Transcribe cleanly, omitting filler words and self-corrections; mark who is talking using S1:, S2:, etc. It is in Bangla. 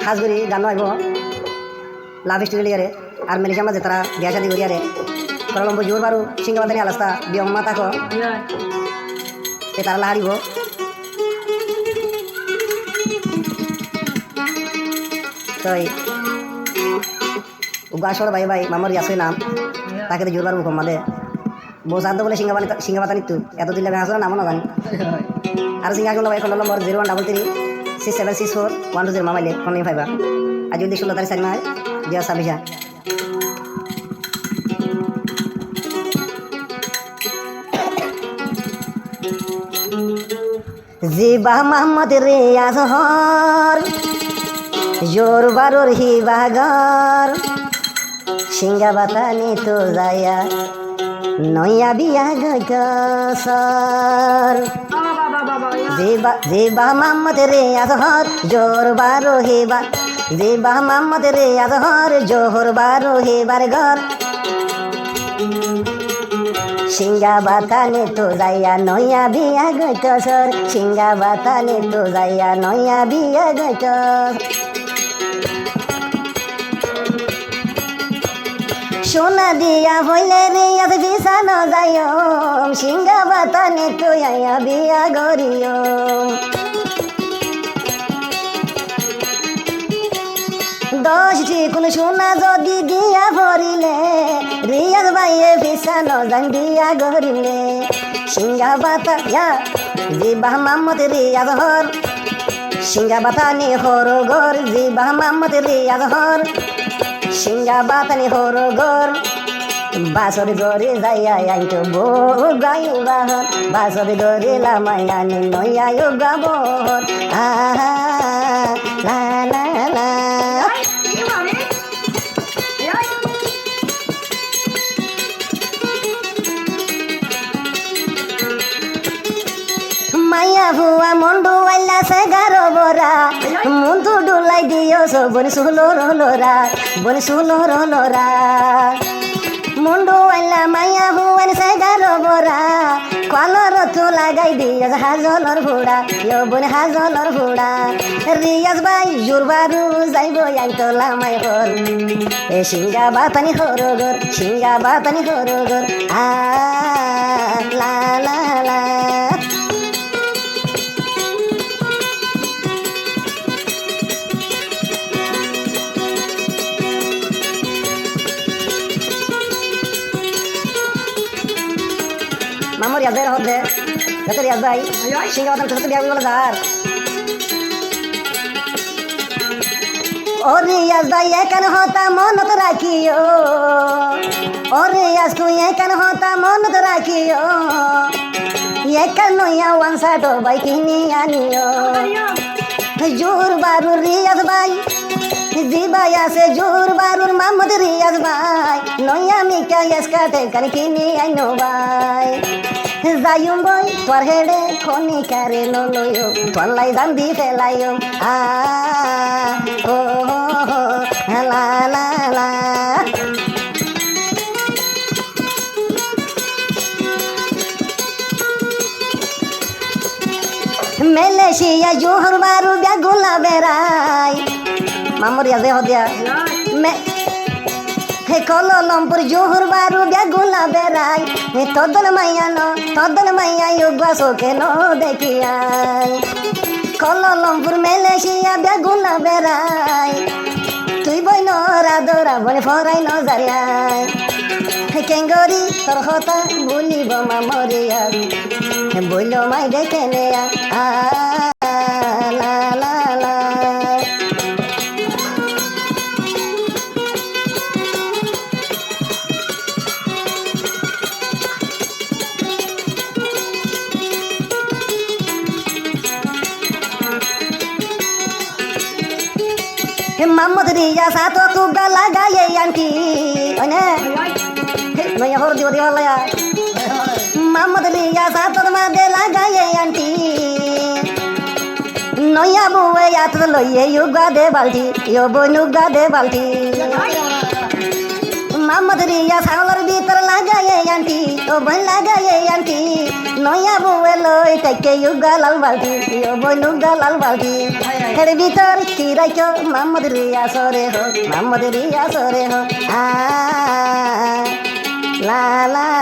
S1: হাজগুড়ি গান আইব লাভ স্টোরি আর মেলিশা মাঝে তারা বিয়া শাদি করিয়ারে কলম্বো জোর বারু সিংহবাদানি আলাস্তা বিয়ম মা তাক তারা লাহারিব তই উগাসর ভাই ভাই মামর ইয়াসই নাম তাকে তো জোর বারু কম মাদে বসাদ বলে সিংহবাদানি তু এত দিলে আসলে নামও না জানি আর সিংহাগুলো এখন নম্বর 0133676412 মামাইলে ফোন নিয়ে পাইবা আর যদি 16 তারিখ 4 মাস 2026 জিবা মোহাম্মদ রে আজহর জোর বারোর হিবাগর সিংহা বাতানি তো যায়া নয়া বিয়া গর জিবা মোহাম্মদ রে আজহর জোর বারো হেবা জিবা মোহাম্মদ রে আজহর জোহর বারো হেবার ঘর সিংহা বাতানে তো যাইয়া নয়া বিয়া গইত সর সিংহা বাতানে তো যাইয়া নয়া বিয়া গইত সোনা দিয়া হইলে রে আজ বিছানো যাইম সিংহা বাতানে তো আইয়া বিয়া গরিয়ম 10টি কোন সোনা যদি দিয়া ভরিলে রিয়াজ ভাইয়ে বিছানো যাই বিয়া গরিলে সিংহা বাতা জিবা মোহাম্মদ রিয়াজ হর সিংহা বাতানি হর গর জিবা মোহাম্মদ রিয়াজ হর সিংহা বাতানি হর গর বাসর গরে যাইয়া আইতো বউ গাইবাহর বাসর গরে লামায়ানি নয়ায়ো গাবর লা লা লা মাইয়া ভুয়া মন্ডু আইলা সে গারো বরা মুন্টু ডুলাই দিও সো বনি সুলো রোলরা বনি সুলো রোলরা মুন্ডু আইলা মাইয়া ভুয়ান সে গারো বরা কলর তো লাগাই দিয়া হাজলর ঘোড়া ইয়ো বনি হাজলর ঘোড়া রিয়াজ ভাই জুরবারু যাইব আইতো লামাই হর এ সিংহা বাতানি হরগর সিংহা বাতানি হরগর লা লা লা মামর ইয়াদের হদে যত রিয়াজ ভাই সিংহা বাতান ছোট বিয়া বলে যার ও রিয়াজ ভাই একান হতা মনত রাখিও ও রিয়াজ তুই একান হতা মনত রাখিও একান নইয়া ওয়ানসাটো ভাই কিনি আনিও জোর বারু রিয়াজ ভাই জিবাই আছে জোর বারুর মোহাম্মদ রিয়াজ ভাই নইয়া মিকা এসকাতে কান কিনি আইনো ভাই যাইম বই তোর হেডে খনি কারে ললয়ো তোলাই দাম দি ফেলাইও ও লা লা লা মেলেশিয়া জোহর বারু ব্যাগুলা বেড়াই মামর ইয়াদে হদিয়া হে কলমপুর জোহর বারু ব্যাগুলা বেড়াই হে তদন মাইয়া ইউগা সোকে ন দেখিয়াই কলমপুর মেলেশিয়া ব্যাগুলা বেড়াই তুই বই নরা দৌড়া বনে ফরাই ন জারিয়াই হে কেঙ্গরি তোর হতা বলিব মামরিয়া হে বইল মাই দেখে নেয়া লা লা লা মোহাম্মদ রিয়া সাতো তুগা লাগায়ে আন্টি ওনে নয়া হর দিও দিওলায়া মোহাম্মদ রিয়া সাতোর মাদে লাগায়ে আন্টি নয়া বুয়ে আত লইয়ে ইউগা দে বালতি ইয়ো বনুগা দে বালতি মোহাম্মদ রিয়া ছাগলের ভিতর লাগাইয়ে আন্টি ও বই লাগাইয়ে আন্টি নয়া বউয়ে লই তাকে ইউগা লাল বালতি ও বই লুগা লাল বালতি এর ভিতর কি রাখো মোহাম্মদ রিয়া সরে হো মোহাম্মদ রিয়া সরে হো লা লা